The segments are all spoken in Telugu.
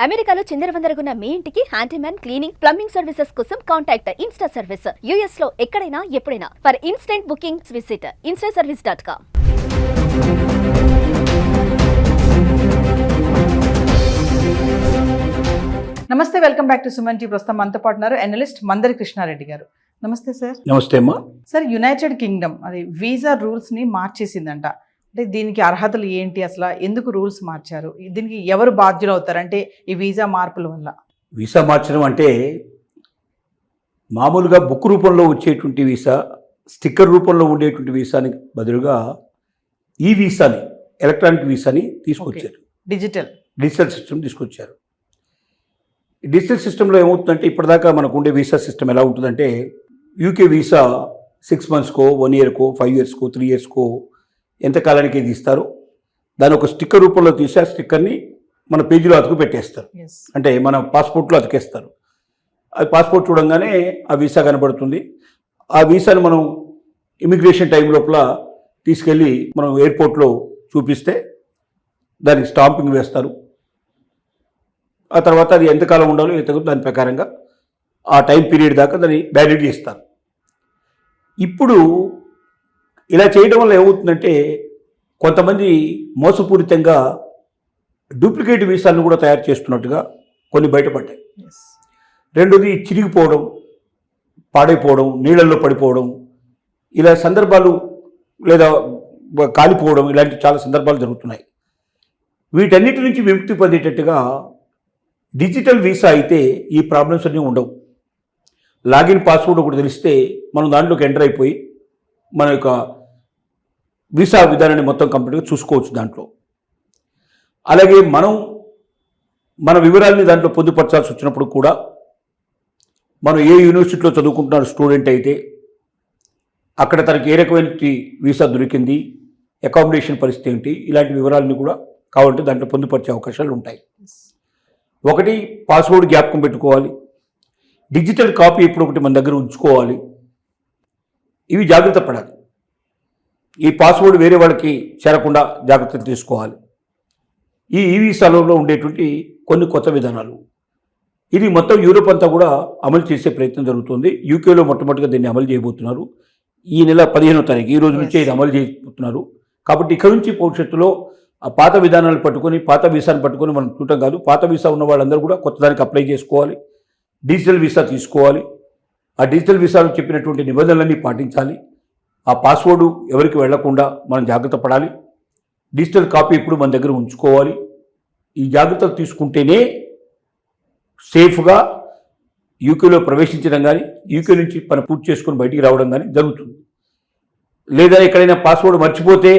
అమెరికాలో చిందరవందరగున్న మీ ఇంటికి హ్యాండీమ్యాన్, క్లీనింగ్, ప్లంబింగ్ సర్వీసెస్ కోసం కాంటాక్ట్ ఇన్స్టా సర్వీస్. యూఎస్ లో ఎక్కడైనా ఎప్పుడైనా. For instant bookings visit instaservice.com. నమస్తే, welcome back to Suman TV. ప్రస్తుతం మనతో పాటు ఉన్నారు అనలిస్ట్ మందరి కృష్ణారెడ్డి గారు. నమస్తే సార్. నమస్తే అమ్మా. సార్, యునైటెడ్ కింగ్డమ్ అది వీసా రూల్స్ ని మార్చేసిందంట. అంటే దీనికి అర్హతలు ఏంటి, అసలు ఎందుకు రూల్స్ మార్చారు, దీనికి ఎవరు బాధ్యులు అవుతారు అంటే ఈ వీసా మార్పుల వల్ల? వీసా మార్చడం అంటే మామూలుగా బుక్ రూపంలో వచ్చేటువంటి వీసా, స్టిక్కర్ రూపంలో ఉండేటువంటి వీసాని బదులుగా ఈ వీసాని, ఎలక్ట్రానిక్ వీసాని తీసుకొచ్చారు. డిజిటల్ సిస్టమ్ తీసుకొచ్చారు. డిజిటల్ సిస్టంలో ఏమవుతుందంటే ఇప్పటిదాకా మనకు ఉండే వీసా సిస్టమ్ ఎలా ఉంటుందంటే యూకే వీసా 6 monthsకో 1 yearకో 5 yearsకో 3 yearsకో ఎంతకాలానికి ఇది ఇస్తారు. దాని ఒక స్టిక్కర్ రూపంలో తీసి ఆ స్టిక్కర్ని మన పేజీలో అతుకు పెట్టేస్తారు. అంటే మన పాస్పోర్ట్లో అతికేస్తారు. అది పాస్పోర్ట్ చూడంగానే ఆ వీసా కనబడుతుంది. ఆ వీసాని మనం ఇమిగ్రేషన్ టైం లోపల తీసుకెళ్ళి మనం ఎయిర్పోర్ట్లో చూపిస్తే దానికి స్టాంపింగ్ వేస్తారు. ఆ తర్వాత అది ఎంతకాలం ఉండాలో దాని ప్రకారంగా ఆ టైం పీరియడ్ దాకా దాన్ని వ్యాలిడిటీ ఇస్తారు. ఇప్పుడు ఇలా చేయడం వల్ల ఏమవుతుందంటే కొంతమంది మోసపూరితంగా డూప్లికేట్ వీసాలను కూడా తయారు చేస్తున్నట్టుగా కొన్ని బయటపడ్డాయి. రెండోది చిరిగిపోవడం, పాడైపోవడం, నీళ్ళల్లో పడిపోవడం, ఇలా సందర్భాలు, లేదా కాలిపోవడం, ఇలాంటి చాలా సందర్భాలు జరుగుతున్నాయి. వీటన్నిటి నుంచి విముక్తి పొందేటట్టుగా డిజిటల్ వీసా అయితే ఈ ప్రాబ్లమ్స్ అన్నీ ఉండవు. లాగిన్ పాస్వర్డ్ ఒకటి తెలిస్తే మనం దాంట్లోకి ఎంటర్ అయిపోయి మన యొక్క వీసా విధానాన్ని మొత్తం కంప్లీట్గా చూసుకోవచ్చు దాంట్లో. అలాగే మన వివరాలని దాంట్లో పొందుపరచాల్సి వచ్చినప్పుడు కూడా మనం ఏ యూనివర్సిటీలో చదువుకుంటున్న స్టూడెంట్ అయితే అక్కడ తనకి ఏ రకమైన వీసా దొరికింది, అకామిడేషన్ పరిస్థితి ఏంటి, ఇలాంటి వివరాలని కూడా కావాలంటే దాంట్లో పొందుపరిచే అవకాశాలు ఉంటాయి. ఒకటి, పాస్వర్డ్ జ్ఞాపకం పెట్టుకోవాలి. డిజిటల్ కాపీ ఇప్పుడు ఒకటి మన దగ్గర ఉంచుకోవాలి. ఇవి జాగ్రత్త పడాలి. ఈ పాస్వర్డ్ వేరే వాళ్ళకి చేరకుండా జాగ్రత్తలు తీసుకోవాలి. ఈ వీసాలో ఉండేటువంటి కొన్ని కొత్త విధానాలు, ఇది మొత్తం యూరోప్ అంతా కూడా అమలు చేసే ప్రయత్నం జరుగుతుంది. యూకేలో మొట్టమొదటిగా దీన్ని అమలు చేయబోతున్నారు. ఈ నెల 15వ తారీఖు, ఈ రోజు నుంచే ఇది అమలు చేయబోతున్నారు. కాబట్టి ఇక్కడ నుంచి భవిష్యత్తులో ఆ పాత విధానాలు పట్టుకొని, పాత వీసాను పట్టుకొని మనం చూడటం కాదు. పాత వీసా ఉన్న వాళ్ళందరూ కూడా కొత్త దానికి అప్లై చేసుకోవాలి. డిజిటల్ వీసా తీసుకోవాలి. ఆ డిజిటల్ వీసాలో చెప్పినటువంటి నిబంధనలన్నీ పాటించాలి. ఆ పాస్వర్డ్ ఎవరికి వెళ్లకుండా మనం జాగ్రత్త పడాలి. డిజిటల్ కాపీ ఇప్పుడు మన దగ్గర ఉంచుకోవాలి. ఈ జాగ్రత్తలు తీసుకుంటేనే సేఫ్గా యూకేలో ప్రవేశించడం కానీ, యూకే నుంచి పని పూర్తి చేసుకొని బయటికి రావడం కానీ జరుగుతుంది. లేదా ఎక్కడైనా పాస్వర్డ్ మర్చిపోతే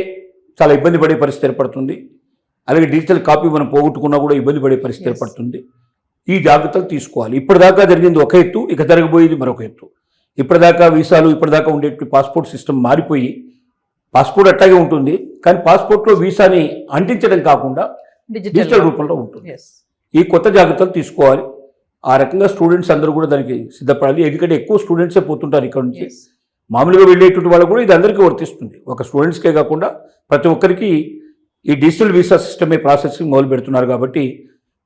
చాలా ఇబ్బంది పడే పరిస్థితి ఏర్పడుతుంది. అలాగే డిజిటల్ కాపీ మనం పోగొట్టుకున్నా కూడా ఇబ్బంది పడే పరిస్థితి ఏర్పడుతుంది. ఈ జాగ్రత్తలు తీసుకోవాలి. ఇప్పటిదాకా జరిగింది ఒక ఎత్తు, ఇక జరగబోయేది మరొక ఎత్తు. ఇప్పటిదాకా వీసాలు, ఇప్పటిదాకా ఉండేటువంటి పాస్పోర్ట్ సిస్టమ్ మారిపోయి పాస్పోర్ట్ అట్లాగే ఉంటుంది, కానీ పాస్పోర్ట్లో వీసాని అంటించడం కాకుండా డిజిటల్ రూపంలో ఉంటుంది. ఈ కొత్త జాగ్రత్తలు తీసుకోవాలి. ఆ రకంగా స్టూడెంట్స్ అందరూ కూడా దానికి సిద్ధపడాలి. ఎందుకంటే ఎక్కువ స్టూడెంట్సే పోతుంటారు ఇక్కడ నుంచి. మామూలుగా వెళ్ళేటువంటి వాళ్ళు కూడా ఇది అందరికీ వర్తిస్తుంది. ఒక స్టూడెంట్స్కే కాకుండా ప్రతి ఒక్కరికి ఈ డిజిటల్ వీసా సిస్టమే ప్రాసెసింగ్ మొదలు పెడుతున్నారు. కాబట్టి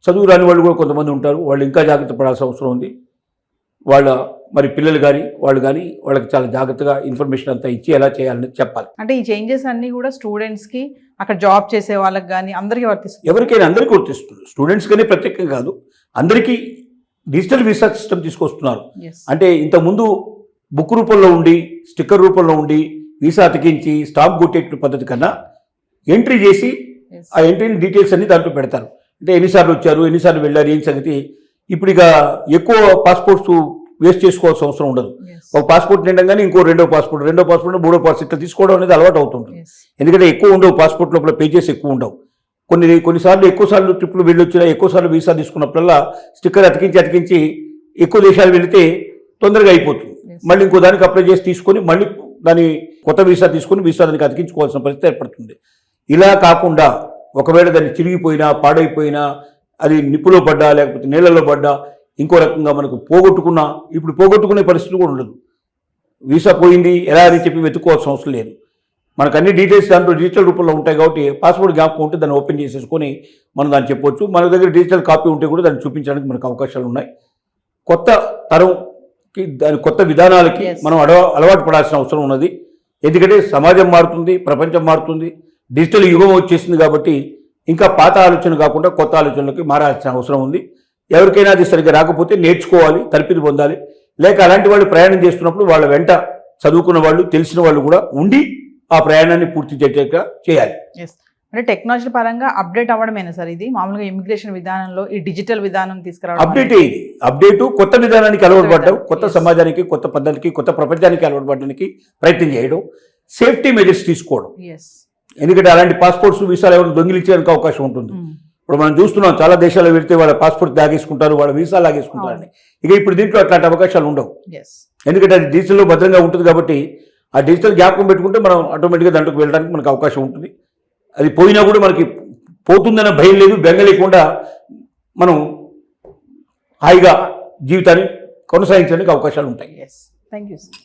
చదువు రాని వాళ్ళు కూడా కొంతమంది ఉంటారు. వాళ్ళు ఇంకా జాగ్రత్త పడాల్సిన అవసరం ఉంది. మరి పిల్లలు కానీ వాళ్ళు కానీ వాళ్ళకి చాలా జాగ్రత్తగా ఇన్ఫర్మేషన్ అంతా ఇచ్చి ఎలా చేయాలని చెప్పాలి. అంటే ఈ చేంజెస్ అన్నీ కూడా స్టూడెంట్స్కి, అక్కడ జాబ్ చేసే వాళ్ళకి కానీ అందరికీ వర్తిస్తుంది. ఎవరికైనా అందరికీ వర్తిస్తుంది. స్టూడెంట్స్ కానీ ప్రత్యేకంగా కాదు, అందరికీ డిజిటల్ వీసా సిస్టమ్ తీసుకొస్తున్నారు. అంటే ఇంతకుముందు బుక్ రూపంలో ఉండి, స్టిక్కర్ రూపంలో ఉండి, వీసా అతికించి స్టాంప్ కొట్టే పద్ధతి కన్నా ఎంట్రీ చేసి ఆ ఎంట్రీ డీటెయిల్స్ అన్ని దాంట్లో పెడతారు. అంటే ఎన్నిసార్లు వచ్చారు, ఎన్నిసార్లు వెళ్ళారు, ఏం సంగతి. ఇప్పుడు ఇక ఎక్కువ పాస్పోర్ట్స్ వేస్ట్ చేసుకోవాల్సిన అవసరం ఉండదు. ఒక పాస్పోర్ట్ నిండగానే ఇంకో రెండో పాస్పోర్ట్, మూడో పాస్పోర్ట్ ఇట్లా తీసుకోవడం అనేది అలవాటు అవుతుంటుంది. ఎందుకంటే ఎక్కువ ఉండవు, పాస్పోర్ట్ లోపల పేజెస్ ఎక్కువ ఉండవు. కొన్నిసార్లు ఎక్కువసార్లు ట్రిప్లు వెళ్ళొచ్చినా, ఎక్కువసార్లు వీసా తీసుకున్నప్పుడల్లా స్టిక్కర్ అతికించి ఎక్కువ దేశాలు వెళితే తొందరగా అయిపోతుంది. మళ్ళీ ఇంకో దానికి అప్లై చేసి తీసుకొని మళ్ళీ దాని కొత్త వీసా తీసుకొని వీసా దానికి అతికించుకోవాల్సిన పరిస్థితి ఏర్పడుతుంది. ఇలా కాకుండా ఒకవేళ దాన్ని చిరిగిపోయినా, పాడైపోయినా, అది నిప్పులో పడ్డా, లేకపోతే నీళ్ళలో పడ్డా, ఇంకో రకంగా మనకు ఇప్పుడు పోగొట్టుకునే పరిస్థితి కూడా ఉండదు. వీసా పోయింది ఎలా అని చెప్పి వెతుక్కోవాల్సిన అవసరం లేదు. మనకు అన్ని డీటెయిల్స్ దాంట్లో డిజిటల్ రూపంలో ఉంటాయి కాబట్టి పాస్పోర్ట్ జ్ఞాపకం ఉంటే దాన్ని ఓపెన్ చేసేసుకొని మనం దాన్ని చెప్పొచ్చు. మన దగ్గర డిజిటల్ కాపీ ఉంటే కూడా దాన్ని చూపించడానికి మనకు అవకాశాలు ఉన్నాయి. కొత్త తరంకి దాని కొత్త విధానాలకి Yes. మనం అలవాటు పడాల్సిన అవసరం ఉన్నది. ఎందుకంటే సమాజం మారుతుంది, ప్రపంచం మారుతుంది, డిజిటల్ యుగం వచ్చేసింది కాబట్టి ఇంకా పాత ఆలోచన కాకుండా కొత్త ఆలోచనలకి మారాల్సిన అవసరం ఉంది. ఎవరికైనా అది సరిగ్గా రాకపోతే నేర్చుకోవాలి, తరపిది పొందాలి. లేక అలాంటి వాళ్ళు ప్రయాణం చేస్తున్నప్పుడు వాళ్ళ వెంట చదువుకున్న వాళ్ళు, తెలిసిన వాళ్ళు కూడా ఉండి ఆ ప్రయాణాన్ని పూర్తి చేసేట్టుగా చేయాలి. ఎస్, అంటే టెక్నాలజీ పరంగా అప్డేట్ అవ్వడమేనా సార్ ఇది? మామూలుగా ఇమిగ్రేషన్ విధానంలో ఈ డిజిటల్ విధానం తీసుకురావడం అప్డేట్ అయ్యింది. అప్డేటు కొత్త విధానానికి అలవాటు పడడం, కొత్త Yes. సమాజానికి, కొత్త పద్ధతికి, కొత్త ప్రపంచానికి అలవాటు పడడానికి ప్రయత్నం చేయడం, సేఫ్టీ మెజర్స్ తీసుకోవడం. ఎస్. ఎందుకంటే అలాంటి పాస్పోర్ట్స్ వీసాలు ఎవరు దొంగిలించడానికి అవకాశం ఉంటుంది. ఇప్పుడు మనం చూస్తున్నాం చాలా దేశాల్లో వెళ్తే వాళ్ళ పాస్పోర్ట్ లాగేసుకుంటారు, వాళ్ళ వీసా లాగేసుకుంటారని. ఇక ఇప్పుడు దీంట్లో అట్లాంటి అవకాశాలు ఉండవు. ఎస్. ఎందుకంటే అది డిజిటల్లో భద్రంగా ఉంటుంది కాబట్టి ఆ డిజిటల్ జ్ఞాపకం పెట్టుకుంటే మనం ఆటోమేటిక్గా దాంట్లోకి వెళ్ళడానికి మనకు అవకాశం ఉంటుంది. అది పోయినా కూడా మనకి పోతుందన్న భయం లేదు, బెంగ లేకుండా మనం హాయిగా జీవితాన్ని కొనసాగించడానికి అవకాశాలు ఉంటాయి. Yes, thank you sir.